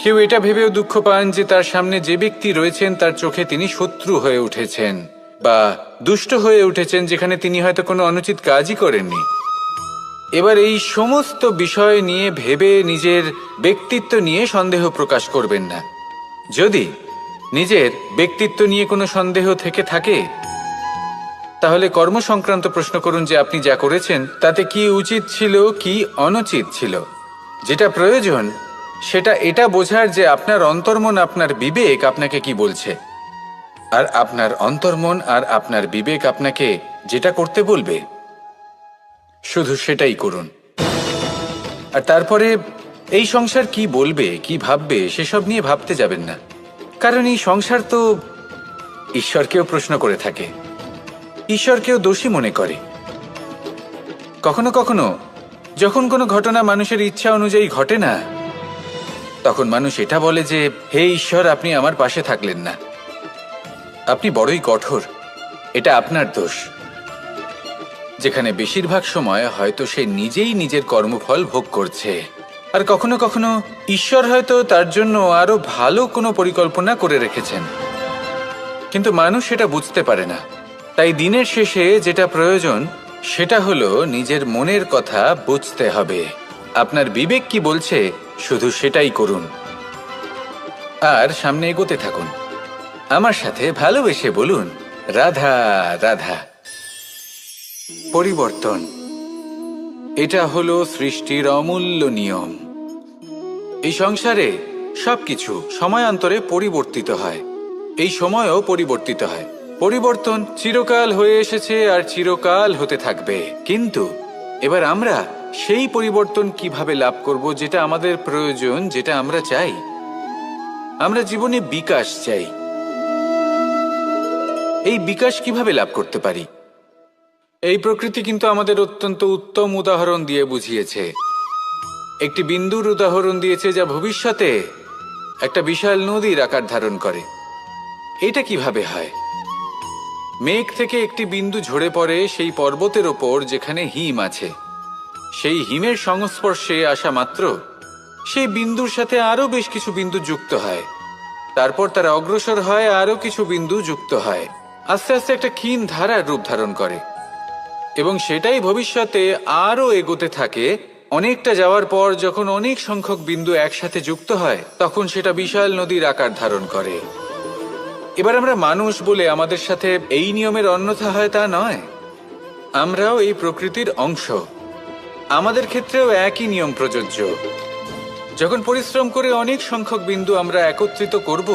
কেউ এটা ভেবেও দুঃখ পান যে তার সামনে যে ব্যক্তি রয়েছেন তার চোখে তিনি শত্রু হয়ে উঠেছেন বা দুষ্ট হয়ে উঠেছেন, যেখানে তিনি হয়তো কোনো অনুচিত কাজই করেননি। এবার এই সমস্ত বিষয় নিয়ে ভেবে নিজের ব্যক্তিত্ব নিয়ে সন্দেহ প্রকাশ করবেন না। যদি নিজের ব্যক্তিত্ব নিয়ে কোনো সন্দেহ থেকে থাকে, তাহলে কর্ম সংক্রান্ত প্রশ্ন করুন যে আপনি যা করেছেন তাতে কি উচিত ছিল, কি অনুচিত ছিল। যেটা প্রয়োজন সেটা এটা বোঝার যে আপনার অন্তর্মন, আপনার বিবেক আপনাকে কি বলছে, আর আপনার অন্তর্মন আর আপনার বিবেক আপনাকে যেটা করতে বলবে শুধু সেটাই করুন। আর তারপরে এই সংসার কি বলবে, কি ভাববে, সেসব নিয়ে ভাবতে যাবেন না। কারণ এই সংসার তো ঈশ্বরকেও প্রশ্ন করে থাকে, ঈশ্বরকেও দোষী মনে করে। কখনো কখনো যখন কোনো ঘটনা মানুষের ইচ্ছা অনুযায়ী ঘটে না, তখন মানুষ এটা বলে যে হে ঈশ্বর, আপনি আমার পাশে থাকলেন না, আপনি বড়ই কঠোর, এটা আপনার দোষ। যেখানে বেশিরভাগ সময় হয়তো সে নিজেই নিজের কর্মফল ভোগ করছে। আর কখনো কখনো ঈশ্বর হয়তো তার জন্য আরো ভালো কোনো পরিকল্পনা করে রেখেছেন, কিন্তু মানুষ সেটা বুঝতে পারে না। তাই দিনের শেষে যেটা প্রয়োজন সেটা হলো নিজের মনের কথা বুঝতে হবে। আপনার বিবেক কি বলছে শুধু সেটাই করুন, আর সামনে এগোতে থাকুন। আমার সাথে ভালোবেসে বলুন, রাধা রাধা। পরিবর্তন, এটা হলো সৃষ্টির অমূল্য নিয়ম। এই সংসারে সবকিছু সময়ান্তরে পরিবর্তিত হয়, এই সময়ও পরিবর্তিত হয়। পরিবর্তন চিরকাল হয়ে এসেছে আর চিরকাল হতে থাকবে। কিন্তু এবার আমরা সেই পরিবর্তন কিভাবে লাভ করব যেটা আমাদের প্রয়োজন, যেটা আমরা চাই। আমরা জীবনে বিকাশ চাই। এই বিকাশ কিভাবে লাভ করতে পারি? এই প্রকৃতি কিন্তু আমাদের অত্যন্ত উত্তম উদাহরণ দিয়ে বুঝিয়েছে। একটি বিন্দুর উদাহরণ দিয়েছে যা ভবিষ্যতে একটা বিশাল নদীর আকার ধারণ করে। এটা কিভাবে হয়? মেঘ থেকে একটি বিন্দু ঝরে পড়ে সেই পর্বতের ওপর যেখানে হিম আছে। সেই হিমের সংস্পর্শে আসা মাত্র সেই বিন্দুর সাথে আরো বেশ কিছু বিন্দু যুক্ত হয়। তারপর তারা অগ্রসর হয়, আরো কিছু বিন্দু যুক্ত হয়, আস্তে আস্তে একটা ক্ষীণ ধারার রূপ ধারণ করে। এবং সেটাই ভবিষ্যতে আরো এগোতে থাকে। অনেকটা যাওয়ার পর যখন অনেক সংখ্যক বিন্দু একসাথে যুক্ত হয়, তখন সেটা বিশাল নদীর আকার ধারণ করে। এবার আমরা মানুষ বলে আমাদের সাথে এই নিয়মের অন্যথা হয় তা নয়। আমরাও এই প্রকৃতির অংশ, আমাদের ক্ষেত্রেও একই নিয়ম প্রযোজ্য। যখন পরিশ্রম করে অনেক সংখ্যক বিন্দু আমরা একত্রিত করব,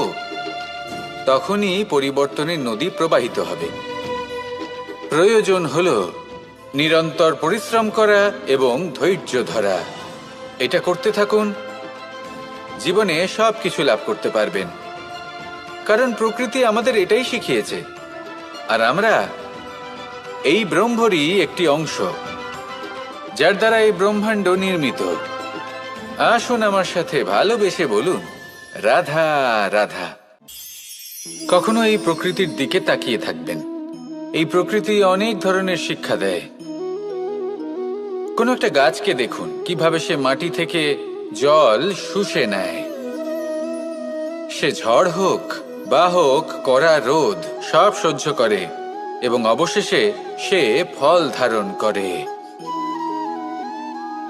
তখনই পরিবর্তনের নদী প্রবাহিত হবে। প্রয়োজন হলো নিরন্তর পরিশ্রম করা এবং ধৈর্য ধরা। এটা করতে থাকুন, জীবনে সব কিছু লাভ করতে পারবেন। কারণ প্রকৃতি আমাদের এটাই শিখিয়েছে, আর আমরা এই ব্রহ্মরই একটি অংশ, যার দ্বারা এই ব্রহ্মাণ্ড নির্মিত। আসুন আমার সাথে ভালোবেসে বলুন, রাধা রাধা। কখনো এই প্রকৃতির দিকে তাকিয়ে থাকবেন। এই প্রকৃতি অনেক ধরনের শিক্ষা দেয়। কোনো একটা গাছকে দেখুন কিভাবে সে মাটি থেকে জল শুষে নেয়। সে ঝড় হোক বা হোক কড়া রোদ, সব সহ্য করে এবং অবশেষে সে ফল ধারণ করে।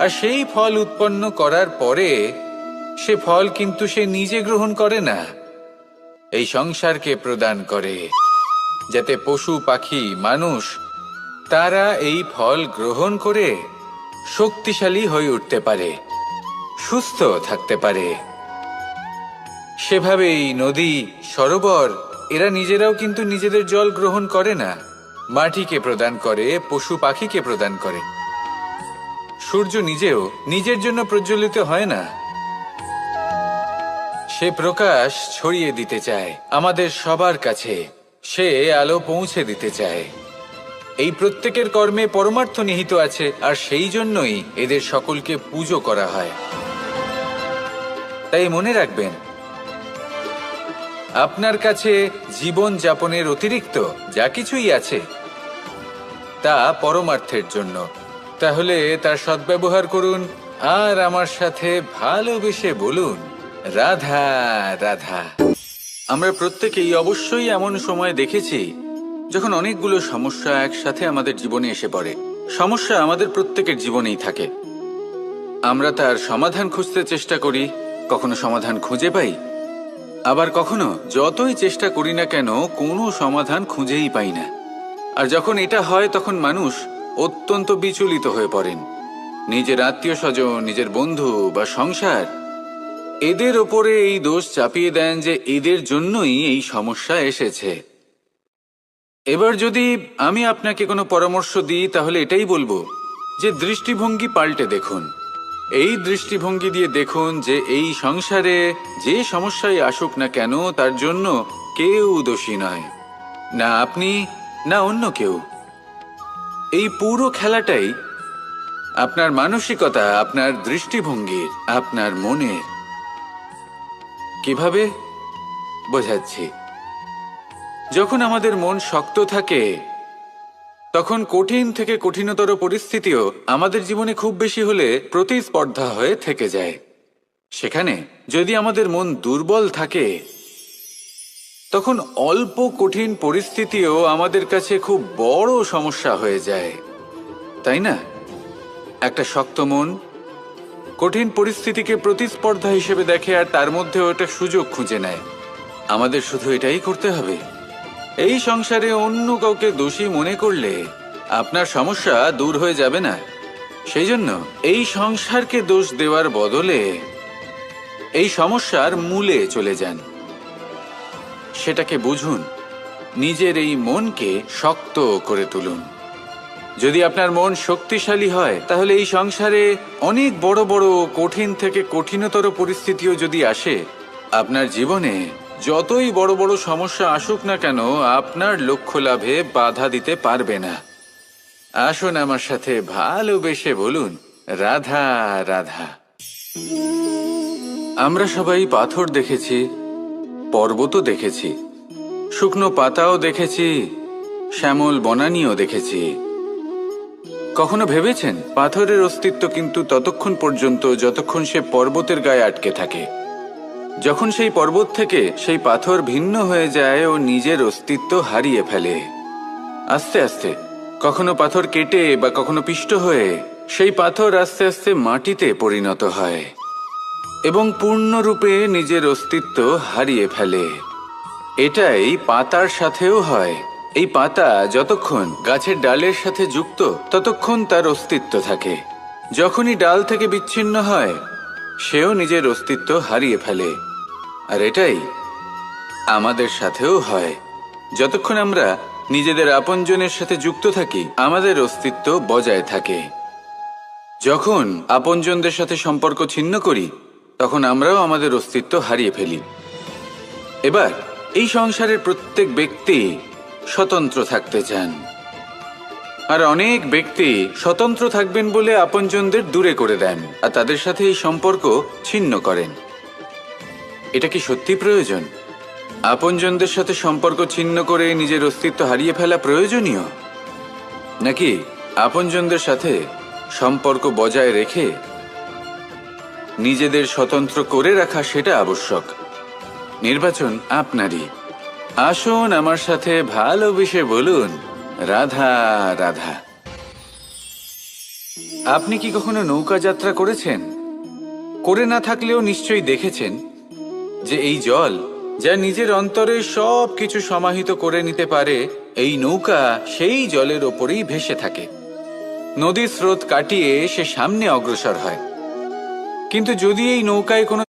আর সেই ফল উৎপন্ন করার পরে সে ফল কিন্তু সে নিজে গ্রহণ করে না, এই সংসারকে প্রদান করে, যাতে পশু পাখি মানুষ তারা এই ফল গ্রহণ করে শক্তিশালী হয়ে উঠতে পারে, সুস্থ থাকতে পারে। সেভাবেই নদী, সরোবর এরা নিজেরাও কিন্তু নিজেদের জল গ্রহণ করে না, মাটিকে প্রদান করে, পশু পাখিকে প্রদান করে। সূর্য নিজেও নিজের জন্য প্রজ্বলিত হয় না, সে প্রকাশ ছড়িয়ে দিতে চায় আমাদের সবার কাছে। সে আলো পৌঁছে দিতে চায়। এই প্রত্যেকের কর্মে পরমার্থ নিহিত আছে, আর সেই জন্যই এদের সকলকে পুজো করা হয়। তাই মনে রাখবেন, আপনার কাছে জীবন যাপনের অতিরিক্ত যা কিছুই আছে তা পরমার্থের জন্য। তাহলে তার সদ্ব্যবহার করুন আর আমার সাথে ভালোবেসে বলুন, রাধা রাধা। আমরা প্রত্যেকেই অবশ্যই এমন সময় দেখেছি যখন অনেকগুলো সমস্যা একসাথে আমাদের জীবনে এসে পড়ে। সমস্যা আমাদের প্রত্যেকের জীবনেই থাকে। আমরা তার সমাধান খুঁজতে চেষ্টা করি, কখনো সমাধান খুঁজে পাই, আবার কখনো যতই চেষ্টা করি না কেন কোনো সমাধান খুঁজেই পাই না। আর যখন এটা হয় তখন মানুষ অত্যন্ত বিচলিত হয়ে পড়েন। নিজের আত্মীয় স্বজন, নিজের বন্ধু বা সংসার, এদের ওপরে এই দোষ চাপিয়ে দেন যে এদের জন্যই এই সমস্যা এসেছে। এবার যদি আমি আপনাকে কোনো পরামর্শ দিই তাহলে এটাই বলবো যে দৃষ্টিভঙ্গি পাল্টে দেখুন। এই দৃষ্টিভঙ্গি দিয়ে দেখুন যে এই সংসারে যে সমস্যায় আসুক না কেন তার জন্য কেউ দোষী নয়, না আপনি না অন্য কেউ। এই পুরো খেলাটাই আপনার মানসিকতা, আপনার দৃষ্টিভঙ্গির, আপনার মনের। কিভাবে বোঝাচ্ছি? যখন আমাদের মন শক্ত থাকে তখন কঠিন থেকে কঠিনতর পরিস্থিতিও আমাদের জীবনে খুব বেশি হলে প্রতিস্পর্ধা হয়ে থেকে যায়। সেখানে যদি আমাদের মন দুর্বল থাকে তখন অল্প কঠিন পরিস্থিতিও আমাদের কাছে খুব বড় সমস্যা হয়ে যায়, তাই না? একটা শক্ত মন কঠিন পরিস্থিতিকে প্রতিস্পর্ধা হিসেবে দেখে আর তার মধ্যে ওটা সুযোগ খুঁজে নেয়। আমাদের শুধু এটাই করতে হবে। এই সংসারে অন্য কাউকে দোষী মনে করলে আপনার সমস্যা দূর হয়ে যাবে না। সেই জন্য এই সংসারকে দোষ দেওয়ার বদলে এই সমস্যার মূলে চলে যান, সেটাকে বুঝুন, নিজের এই মনকে শক্ত করে তুলুন। যদি আপনার মন শক্তিশালী হয় তাহলে এই সংসারে অনেক বড় বড় কঠিন থেকে কঠিনতর পরিস্থিতিও যদি আসে, আপনার জীবনে যতই বড় বড় সমস্যা আসুক না কেন আপনার লক্ষ্য লাভে বাধা দিতে পারবে না। আসুন আমার সাথে ভালোবেসে বলুন, রাধা রাধা। আমরা সবাই পাথর দেখেছি, পর্বতও দেখেছি, শুকনো পাতাও দেখেছি, শ্যামল বনানীও দেখেছি। কখনো ভেবেছেন পাথরের অস্তিত্ব কিন্তু ততক্ষণ পর্যন্ত যতক্ষণ সে পর্বতের গায়ে আটকে থাকে। যখন সেই পর্বত থেকে সেই পাথর ভিন্ন হয়ে যায় ও নিজের অস্তিত্ব হারিয়ে ফেলে। আস্তে আস্তে কখনো পাথর কেটে বা কখনো পিষ্ট হয়ে সেই পাথর আস্তে আস্তে মাটিতে পরিণত হয় এবং পূর্ণরূপে নিজের অস্তিত্ব হারিয়ে ফেলে। এটাই পাতার সাথেও হয়। এই পাতা যতক্ষণ গাছের ডালের সাথে যুক্ত ততক্ষণ তার অস্তিত্ব থাকে। যখনই ডাল থেকে বিচ্ছিন্ন হয় সেও নিজের অস্তিত্ব হারিয়ে ফেলে। আর এটাই আমাদের সাথেও হয়। যতক্ষণ আমরা নিজেদের আপনজনের সাথে যুক্ত থাকি আমাদের অস্তিত্ব বজায় থাকে। যখন আপনজনদের সাথে সম্পর্ক ছিন্ন করি তখন আমরাও আমাদের অস্তিত্ব হারিয়ে ফেলি। এবার এই সংসারের প্রত্যেক ব্যক্তি স্বতন্ত্র থাকতে চান, আর অনেক ব্যক্তি স্বতন্ত্র থাকবেন বলে আপনজনদের দূরে করে দেন আর তাদের সাথে এই সম্পর্ক ছিন্ন করেন। এটা কি সত্যি প্রয়োজন? আপনজনদের সাথে সম্পর্ক ছিন্ন করে নিজের অস্তিত্ব হারিয়ে ফেলা প্রয়োজনীয়, নাকি আপনজনদের সাথে সম্পর্ক বজায় রেখে নিজেদের স্বতন্ত্র করে রাখা সেটা আবশ্যক? নির্বাচন আপনারই। আসুন আমার সাথে ভালোবেসে বলুন, রাধা রাধা। আপনি কি কখনো নৌকা যাত্রা করেছেন? করে না থাকলেও নিশ্চয়ই দেখেছেন যে এই জল যা নিজের অন্তরে সব কিছু সমাহিত করে নিতে পারে, এই নৌকা সেই জলের ওপরেই ভেসে থাকে। নদীর স্রোত কাটিয়ে সে সামনে অগ্রসর হয়। কিন্তু যদি এই নৌকায় কোনো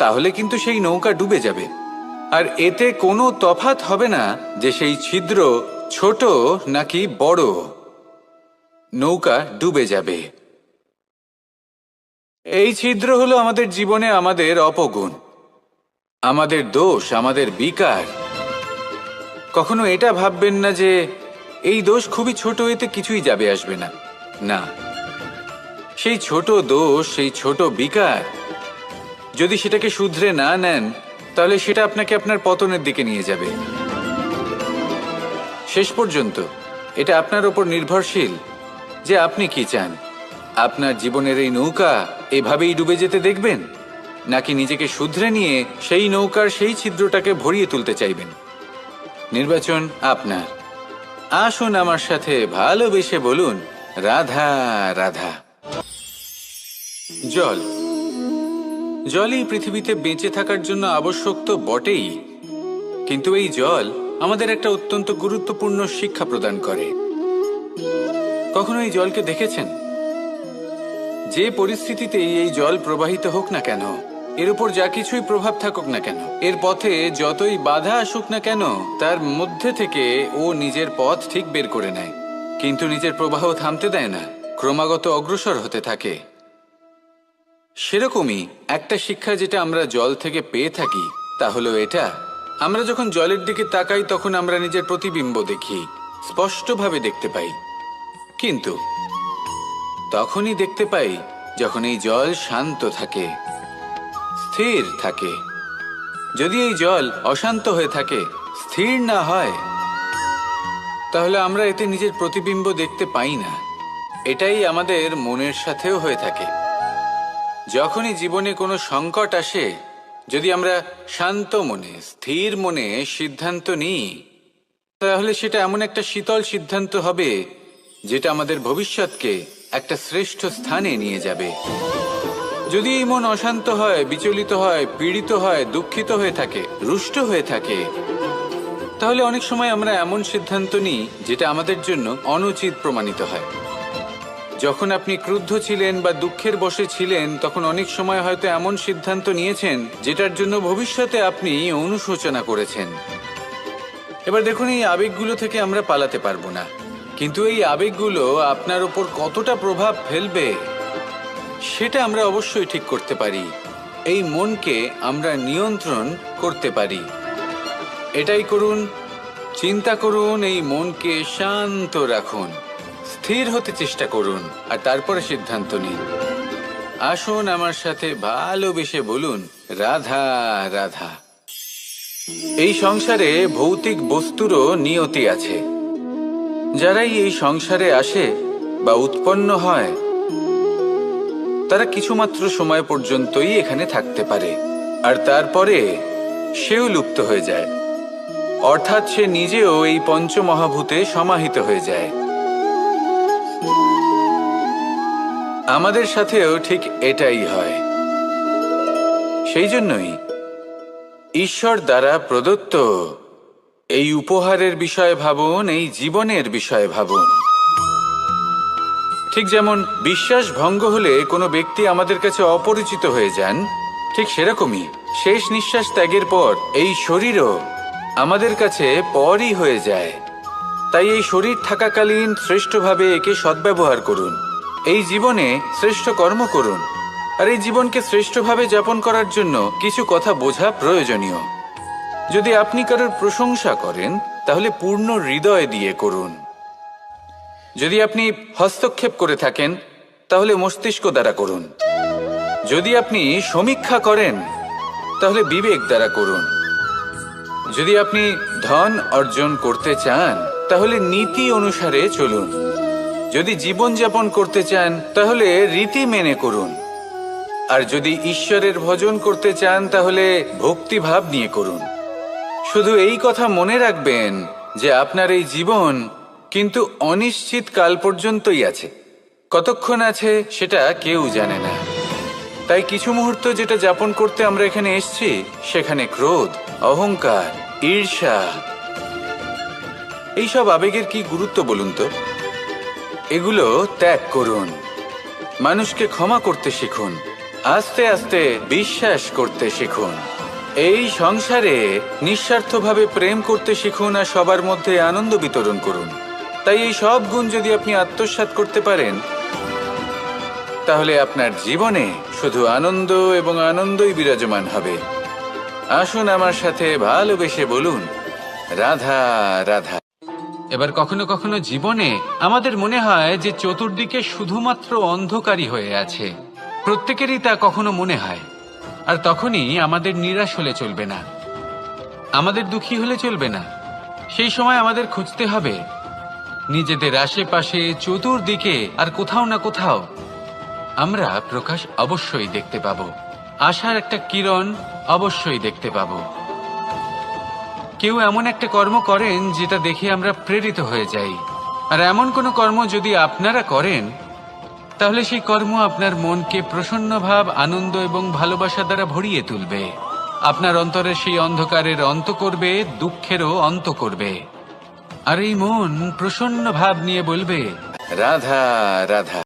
তাহলে কিন্তু সেই নৌকা ডুবে যাবে। আর এতে কোনো তফাৎ হবে না যে সেই ছিদ্র ছোট নাকি বড়, নৌকা ডুবে যাবে। এই ছিদ্র হলো আমাদের জীবনে আমাদের অপগুণ, আমাদের দোষ, আমাদের বিকার। কখনো এটা ভাববেন না যে এই দোষ খুবই ছোট, এতে কিছুই যাবে আসবে না। না, সেই ছোট দোষ, সেই ছোট বিকার যদি সেটাকে শুধরে না নেন, তাহলে সেটা আপনাকে আপনার পতনের দিকে নিয়ে যাবে। শেষ পর্যন্ত এটা আপনার ওপর নির্ভরশীল যে আপনি কি চান। আপনার জীবনের এই নৌকা এভাবেই ডুবে যেতে দেখবেন, নাকি নিজেকে শুধরে নিয়ে সেই নৌকার সেই ছিদ্রটাকে ভরিয়ে তুলতে চাইবেন? নির্বাচন আপনার। আসুন আমার সাথে ভালোবেসে বলুন, রাধা রাধা। জল, জলই পৃথিবীতে বেঁচে থাকার জন্য আবশ্যক তো বটেই, কিন্তু এই জল আমাদের একটা অত্যন্ত গুরুত্বপূর্ণ শিক্ষা প্রদান করে। কখনো এই জলকে দেখেছেন? যে পরিস্থিতিতেই এই জল প্রবাহিত হোক না কেন, এর উপর যা কিছুই প্রভাব থাকুক না কেন, এর পথে যতই বাধা আসুক না কেন, তার মধ্যে থেকে ও নিজের পথ ঠিক বের করে নেয়, কিন্তু নিজের প্রবাহ থামতে দেয় না, ক্রমাগত অগ্রসর হতে থাকে। সেরকমই একটা শিক্ষা যেটা আমরা জল থেকে পেয়ে থাকি তা হলো এটা: আমরা যখন জলের দিকে তাকাই তখন আমরা নিজের প্রতিবিম্ব দেখি, স্পষ্টভাবে দেখতে পাই, কিন্তু তখনই দেখতে পাই যখন এই জল শান্ত থাকে, স্থির থাকে। যদি এই জল অশান্ত হয়ে থাকে, স্থির না হয়, তাহলে আমরা এতে নিজের প্রতিবিম্ব দেখতে পাই না। এটাই আমাদের মনের সাথেও হয়ে থাকে। যখনই জীবনে কোনো সংকট আসে, যদি আমরা শান্ত মনে, স্থির মনে সিদ্ধান্ত নিই, তাহলে সেটা এমন একটা শীতল সিদ্ধান্ত হবে যেটা আমাদের ভবিষ্যৎকে একটা শ্রেষ্ঠ স্থানে নিয়ে যাবে। যদি এই মন অশান্ত হয়, বিচলিত হয়, পীড়িত হয়, দুঃখিত হয়ে থাকে, রুষ্ট হয়ে থাকে, তাহলে অনেক সময় আমরা এমন সিদ্ধান্ত নিই যেটা আমাদের জন্য অনুচিত প্রমাণিত হয়। যখন আপনি ক্রুদ্ধ ছিলেন বা দুঃখের বশে ছিলেন, তখন অনেক সময় হয়তো এমন সিদ্ধান্ত নিয়েছেন যেটার জন্য ভবিষ্যতে আপনি অনুশোচনা করেছেন। এবার দেখুন, এই আবেগগুলো থেকে আমরা পালাতে পারবো না, কিন্তু এই আবেগগুলো আপনার উপর কতটা প্রভাব ফেলবে সেটা আমরা অবশ্যই ঠিক করতে পারি। এই মনকে আমরা নিয়ন্ত্রণ করতে পারি। এটাই করুন, চিন্তা করুন, এই মনকে শান্ত রাখুন, স্থির হতে চেষ্টা করুন, আর তারপরে সিদ্ধান্ত নিন। আসুন আমার সাথে ভালোবেসে বলুন, রাধা রাধা। এই সংসারে ভৌতিক বস্তুরও নিয়তি আছে। যারাই এই সংসারে আসে বা উৎপন্ন হয়, তারা কিছুমাত্র সময় পর্যন্তই এখানে থাকতে পারে, আর তারপরে সেও লুপ্ত হয়ে যায়, অর্থাৎ সে নিজেও এই পঞ্চমহাভূতে সমাহিত হয়ে যায়। আমাদের সাথেও ঠিক এটাই হয়। সেই জন্যই ঈশ্বর দ্বারা প্রদত্ত এই উপহারের বিষয়ে ভাবুন, এই জীবনের বিষয়ে ভাবুন। ঠিক যেমন বিশ্বাস ভঙ্গ হলে কোনো ব্যক্তি আমাদের কাছে অপরিচিত হয়ে যান, ঠিক সেরকমই শেষ নিঃশ্বাস ত্যাগের পর এই শরীরও আমাদের কাছে পরই হয়ে যায়। তাই এই শরীর থাকাকালীন শ্রেষ্ঠভাবে একে সদ্ব্যবহার করুন, এই জীবনে শ্রেষ্ঠ কর্ম করুন, আর এই জীবনকে শ্রেষ্ঠভাবে যাপন করার জন্য কিছু কথা বোঝা প্রয়োজনীয়। যদি আপনি কারোর প্রশংসা করেন, তাহলে পূর্ণ হৃদয় দিয়ে করুন। যদি আপনি হস্তক্ষেপ করে থাকেন, তাহলে মস্তিষ্ক দ্বারা করুন। যদি আপনি সমীক্ষা করেন, তাহলে বিবেক দ্বারা করুন। যদি আপনি ধন অর্জন করতে চান, তাহলে নীতি অনুসারে চলুন। যদি জীবনযাপন করতে চান, তাহলে রীতি মেনে করুন। আর যদি ঈশ্বরের ভজন করতে চান, তাহলে ভক্তিভাব নিয়ে করুন। শুধু এই কথা মনে রাখবেন যে আপনার এই জীবন কিন্তু অনিশ্চিত কাল পর্যন্তই আছে। কতক্ষণ আছে সেটা কেউ জানে না। তাই কিছু মুহূর্ত যেটা যাপন করতে আমরা এখানে এসেছি, সেখানে ক্রোধ, অহংকার, ঈর্ষা, এইসব আবেগের কি গুরুত্ব বলুন তো? এগুলো ত্যাগ করুন, মানুষকে ক্ষমা করতে শিখুন, আস্তে আস্তে বিশ্বাস করতে শিখুন। এই সংসারে নিঃস্বার্থভাবে প্রেম করতে শিখুন আর সবার মধ্যে আনন্দ বিতরণ করুন। তাই এই সব গুণ যদি আপনি আত্মসাৎ করতে পারেন, তাহলে আপনার জীবনে শুধু আনন্দ এবং আনন্দই বিরাজমান হবে। আসুন আমার সাথে ভালোবেসে বলুন, রাধা রাধা। এবার কখনো কখনো জীবনে আমাদের মনে হয় যে চতুর্দিকে শুধুমাত্র অন্ধকারই হয়ে আছে। প্রত্যেকেরই তা কখনো মনে হয়। আর তখনই আমাদের নিরাশ হলে চলবে না, আমাদের দুঃখী হলে চলবে না। সেই সময় আমাদের খুঁজতে হবে নিজেদের আশেপাশে, চতুর্দিকে আর কোথাও না কোথাও আমরা প্রকাশ অবশ্যই দেখতে পাবো, আশার একটা কিরণ অবশ্যই দেখতে পাবো। কেউ এমন একটা কর্ম করেন যেটা দেখে আমরা প্রেরিত হয়ে যাই, আর এমন কোনো কর্ম যদি আপনারা করেন, তাহলে সেই কর্ম আপনার মনকে প্রসন্ন ভাব, আনন্দ এবং ভালোবাসা দ্বারা ভরিয়ে তুলবে। আপনার অন্তরের সেই অন্ধকারের অন্ত করবে, দুঃখেরও অন্ত করবে। আর এই মন প্রসন্ন ভাব নিয়ে বলবে, রাধা রাধা।